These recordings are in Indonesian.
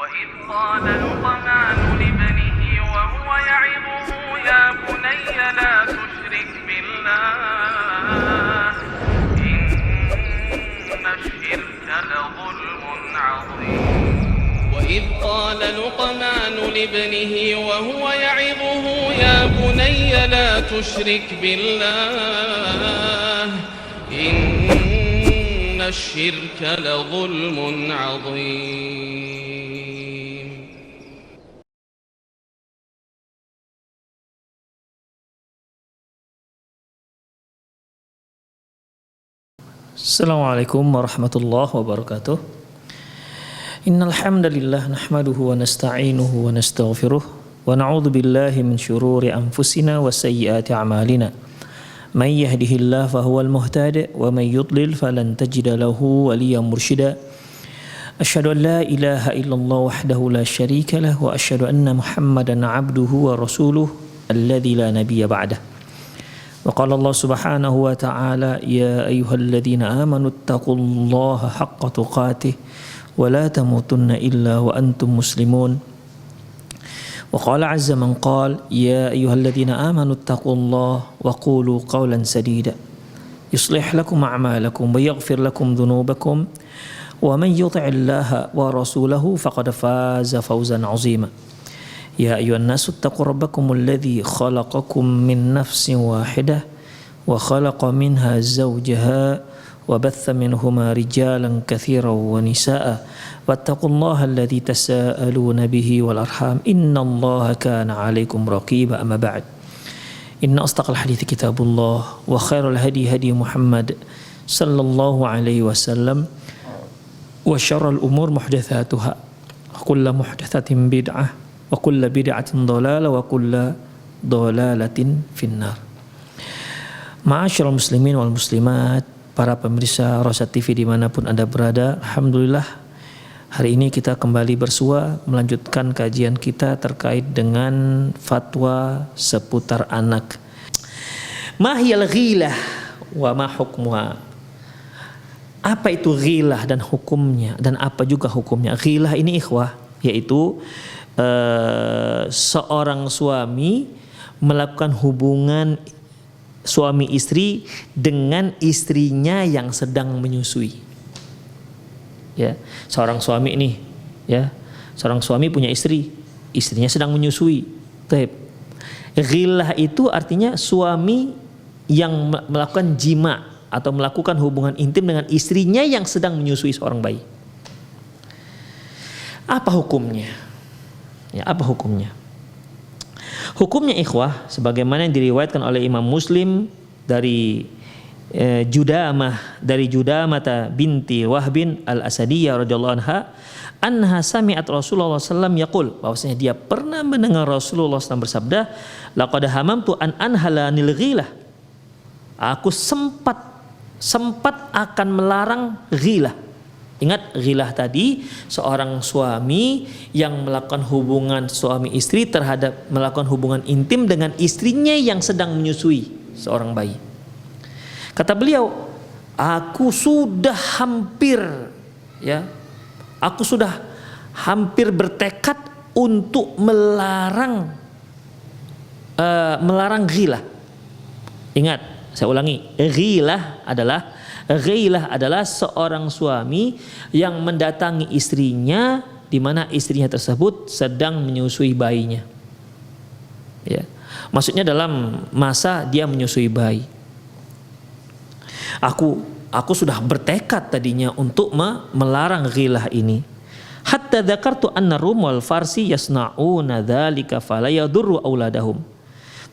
وإذ قال لقمان لابنه وهو يعظه يا بني لا تشرك بالله إن الشرك لظلم عظيم وإذ قال لقمان لابنه وهو يعظه يا بني لا تشرك بالله إن الشرك لظلم عظيم. Assalamualaikum warahmatullahi wabarakatuh. Innal hamdalillah nahmaduhu wa nasta'inuhu wa nastaghfiruh wa na'udzu billahi min shururi anfusina wa sayyiati a'malina. Man yahdihillahu fahuwal muhtadi wa man yudlil falan tajida lahu waliyyan mursyida. Asyhadu an la ilaha illallah wahdahu la syarika lah wa asyhadu anna Muhammadan 'abduhu wa rasuluh alladzi la nabiyya ba'dah. Wa qala Allah subhanahu wa ta'ala ya ayyuhalladzina amanu taqullaha haqqa tuqatih wa la tamutunna illa wa antum muslimun. Wa qala 'azza man qala ya ayyuhalladzina amanu taqullaha wa qulu qawlan sadida yuslih lakum a'malakum wa yaghfir lakum dhunubakum wa man yuti'illaha wa rasulahu faqad faza fawzan 'azima. Ya ayyuhan nasu taqu rabbakumul ladzi khalaqakum min nafsin wahidah wa khalaqa minha zawjaha wa batha minhuma rijalan katsiran wa nisaa'a wattaqullaha alladzi tasaaluna bihi wal arham innallaha kana 'alaikum raqiba. Amma ba'd. Inna asdaqal hadithi kitabullah wa khairal hadi hadi Muhammad sallallahu alaihi wasallam wa syarrul umur muhdatsatuha wa kullu muhdatsatin bid'ah wa kullu bid'atin dhalalah wa kullu dhalalatin finnar. Ma'asyiral muslimin wal muslimat, para pemirsa Rosyad TV dimanapun Anda berada, alhamdulillah hari ini kita kembali bersua melanjutkan kajian kita terkait dengan fatwa seputar anak. Mahiyal ghilah wa ma hukmuha. Apa itu ghilah dan hukumnya, dan apa juga hukumnya? Ghilah ini ikhwah, yaitu seorang suami melakukan hubungan suami istri dengan istrinya yang sedang menyusui. Ya, seorang suami ini, ya, seorang suami punya istri, istrinya sedang menyusui. Taib. Ghilah itu artinya suami yang melakukan jima atau melakukan hubungan intim dengan istrinya yang sedang menyusui seorang bayi. Apa hukumnya? Ya, apa hukumnya? Hukumnya ikhwah sebagaimana yang diriwayatkan oleh Imam Muslim dari Judamah binti Wahbin al-Asadiyah radhiyallahu anha sami'at Rasulullah sallallahu yaqul, bahwasanya dia pernah mendengar Rasulullah SAW bersabda, laqad hamamtu an anhalanil ghilah. Aku sempat akan melarang ghilah. Ingat, ghilah tadi seorang suami yang melakukan hubungan suami istri terhadap melakukan hubungan intim dengan istrinya yang sedang menyusui seorang bayi. Kata beliau, aku sudah hampir bertekad untuk melarang ghilah. Ingat, saya ulangi, ghilah adalah seorang suami yang mendatangi istrinya di mana istrinya tersebut sedang menyusui bayinya. Ya. Maksudnya dalam masa dia menyusui bayi. Aku sudah bertekad tadinya untuk melarang ghilah ini. Hatta dzakartu anna Rum wal Farsi yasna'una dzalika fala yadurru auladahum.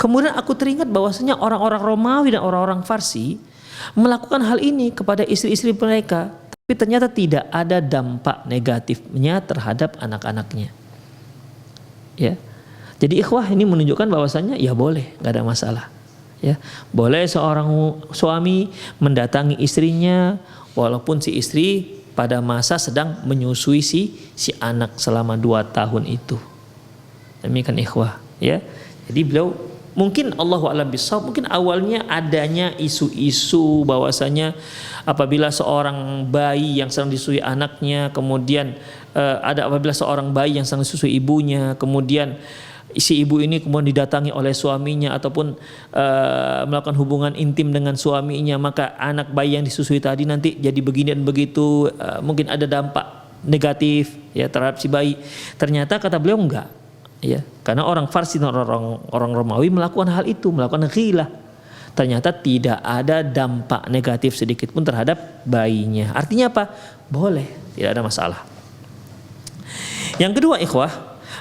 Kemudian aku teringat bahwasanya orang-orang Romawi dan orang-orang Farsi melakukan hal ini kepada istri-istri mereka, tapi ternyata tidak ada dampak negatifnya terhadap anak-anaknya. Ya, jadi ikhwah ini menunjukkan bahwasannya ya boleh, nggak ada masalah. Ya, boleh seorang suami mendatangi istrinya walaupun si istri pada masa sedang menyusui si anak selama 2 tahun itu. Demikian ikhwah. Ya, jadi beliau mungkin Allahu a'lam bishawab, mungkin awalnya adanya isu-isu bahwasanya apabila seorang bayi yang sedang disusui anaknya kemudian ada apabila seorang bayi yang sedang disusui ibunya, kemudian si ibu ini kemudian didatangi oleh suaminya ataupun melakukan hubungan intim dengan suaminya, maka anak bayi yang disusui tadi nanti jadi begini dan begitu, mungkin ada dampak negatif ya terhadap si bayi. Ternyata kata beliau enggak, ya, karena orang Farsi dan orang Romawi melakukan hal itu, melakukan ghilah. Ternyata tidak ada dampak negatif sedikit pun terhadap bayinya. Artinya apa? Boleh, tidak ada masalah. Yang kedua, ikhwah,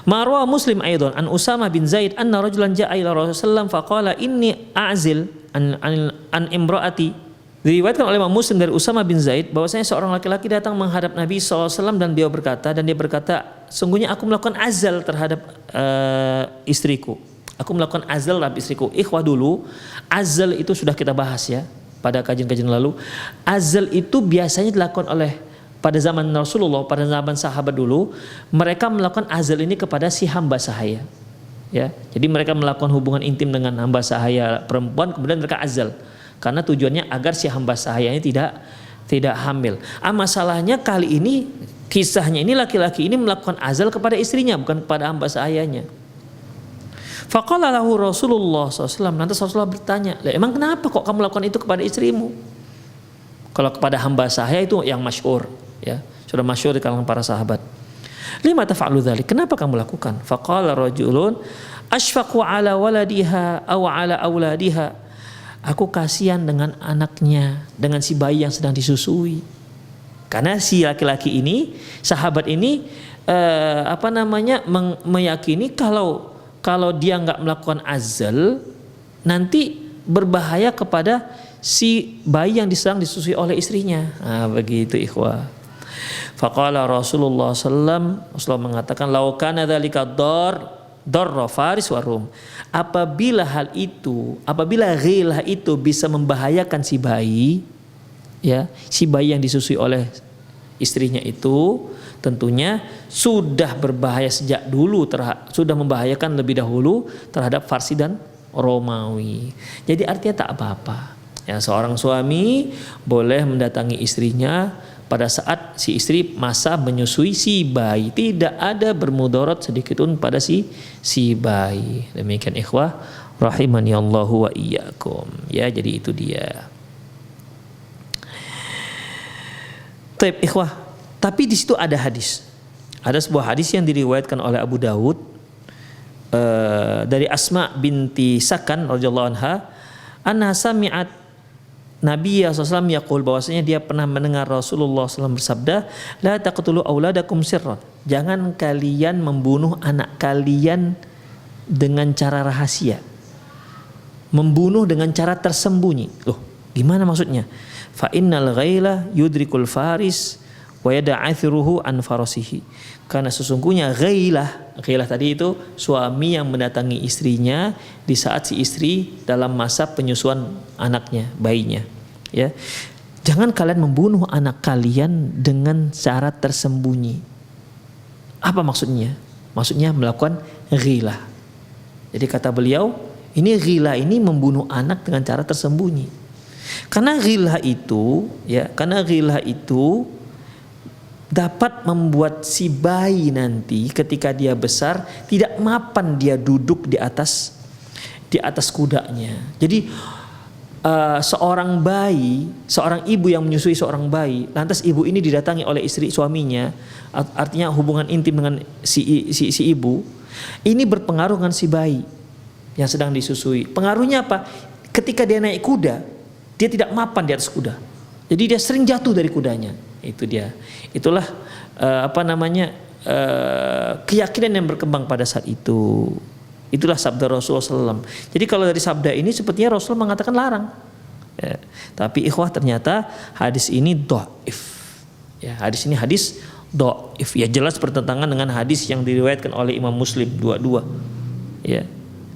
marwa Muslim aidan an Usama bin Zaid anna rajulan ja'a ila Rasulullah faqala inni a'zil an imraati. Diriwayatkan oleh Imam Muslim dari Usama bin Zaid bahwasanya seorang laki-laki datang menghadap Nabi SAW dan dia berkata, sungguhnya aku melakukan azal terhadap istriku. Aku melakukan azal terhadap istriku. Ikhwah, dulu azal itu sudah kita bahas ya pada kajian-kajian lalu. Azal itu biasanya dilakukan oleh pada zaman Rasulullah, pada zaman sahabat dulu, mereka melakukan azal ini kepada si hamba sahaya. Ya, jadi mereka melakukan hubungan intim dengan hamba sahaya perempuan, kemudian mereka azal. Karena tujuannya agar si hamba sahayanya tidak hamil. Masalahnya kali ini kisahnya ini laki-laki ini melakukan azal kepada istrinya, bukan kepada hamba sahayanya. Faqala lahu Rasulullah SAW. Nanti Rasulullah bertanya, emang kenapa kok kamu lakukan itu kepada istrimu? Kalau kepada hamba sahaya itu yang masyhur, ya, sudah masyhur di kalangan para sahabat. Lima taf'alu dzalik? Kenapa kamu lakukan? Faqala rajulun ashfaqu ala waladiha aw ala auladiha. Aku kasihan dengan anaknya, dengan si bayi yang sedang disusui. Karena si laki-laki ini, sahabat ini, meyakini kalau dia nggak melakukan azal, nanti berbahaya kepada si bayi yang sedang disusui oleh istrinya. Begitu ikhwah. Faqala Rasulullah SAW, Rasulullah mengatakan, lau kana dzalika darra Faris wa Rum. Apabila ghilah itu bisa membahayakan si bayi, ya, si bayi yang disusui oleh istrinya itu tentunya sudah berbahaya sejak dulu, sudah membahayakan lebih dahulu terhadap Farsi dan Romawi. Jadi artinya tak apa-apa. Ya, seorang suami boleh mendatangi istrinya pada saat si istri masa menyusui si bayi, tidak ada bermudarat sedikit pun pada si bayi. Demikian ikhwah rahimani Allahu wa iyyakum. Ya, jadi itu dia. Taib ikhwah, tapi di situ ada hadis. Ada sebuah hadis yang diriwayatkan oleh Abu Dawud dari Asma binti Sakan radhiyallahu anha, anna sami'at Nabi SAW yaqul, bahwasanya dia pernah mendengar Rasulullah SAW bersabda, la taqtulu auladakum sirran. Jangan kalian membunuh anak kalian dengan cara rahasia. Membunuh dengan cara tersembunyi. Loh, gimana maksudnya? Fa innal ghaila yudrikul faris wa yada'athiruhu an farasihi. Karena sesungguhnya ghailah tadi itu suami yang mendatangi istrinya di saat si istri dalam masa penyusuan anaknya, bayinya. Ya, jangan kalian membunuh anak kalian dengan cara tersembunyi. Apa maksudnya? Maksudnya melakukan ghilah. Jadi kata beliau, ini ghilah ini membunuh anak dengan cara tersembunyi. Karena ghilah itu dapat membuat si bayi nanti ketika dia besar tidak mapan dia duduk di atas kudanya. Jadi seorang ibu yang menyusui seorang bayi, lantas ibu ini didatangi oleh istri suaminya, artinya hubungan intim dengan si ibu, ini berpengaruh dengan si bayi yang sedang disusui. Pengaruhnya apa? Ketika dia naik kuda, dia tidak mapan di atas kuda. Jadi dia sering jatuh dari kudanya. Itu dia. Itulah keyakinan yang berkembang pada saat itu. Itulah sabda Rasulullah SAW. Jadi kalau dari sabda ini sepertinya Rasulullah mengatakan larang. Ya. Tapi ikhwah, ternyata hadis ini dhaif. Ya, hadis ini hadis dhaif. Ya, jelas bertentangan dengan hadis yang diriwayatkan oleh Imam Muslim dua-dua. Ya,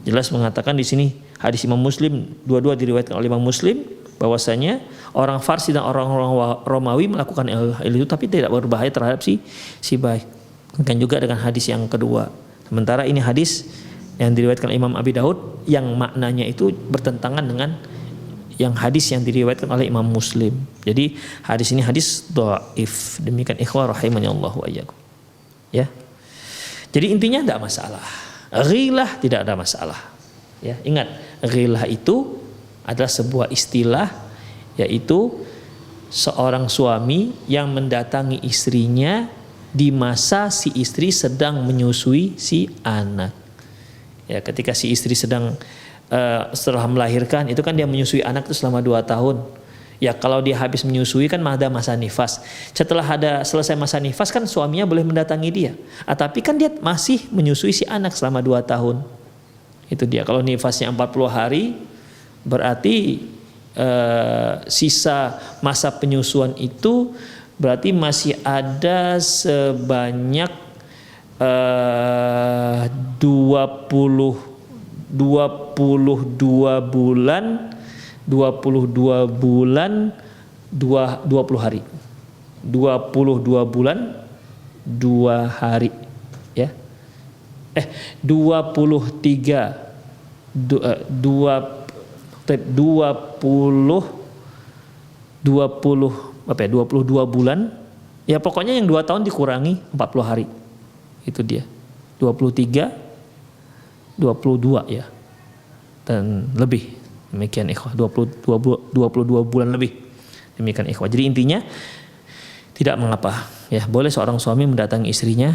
jelas mengatakan di sini hadis Imam Muslim dua-dua diriwayatkan oleh Imam Muslim bahwasanya orang Farsi dan orang Romawi melakukan hal itu tapi tidak berbahaya terhadap si bayi. Dan juga dengan hadis yang kedua. Sementara ini hadis yang diriwayatkan Imam Abi Daud yang maknanya itu bertentangan dengan yang hadis yang diriwayatkan oleh Imam Muslim. Jadi hadis ini hadis dhaif. Demikian ikhwah rahimani Allah wa iyyakum. Ya. Jadi intinya tidak masalah. Ghilah tidak ada masalah. Ya, ingat, ghilah itu adalah sebuah istilah, yaitu seorang suami yang mendatangi istrinya di masa si istri sedang menyusui si anak. Ya, ketika si istri sedang setelah melahirkan, itu kan dia menyusui anak itu selama 2 tahun. Ya, kalau dia habis menyusui kan ada masa nifas. Setelah selesai masa nifas kan suaminya boleh mendatangi dia. Tapi kan dia masih menyusui si anak selama 2 tahun. Itu dia. Kalau nifasnya 40 hari, berarti sisa masa penyusuan itu berarti masih ada sebanyak 22 bulan 20 hari. 22 bulan 2 hari, ya. 22 bulan. Ya pokoknya yang 2 tahun dikurangi 40 hari. Itu dia. 23, 22 ya. Dan lebih. Demikian ikhwah, 22 bulan lebih. Demikian ikhwah. Jadi intinya tidak mengapa, ya, boleh seorang suami mendatangi istrinya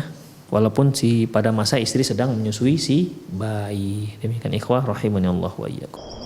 walaupun pada masa istri sedang menyusui si bayi. Demikian ikhwah rahimanallah wa iyyakum.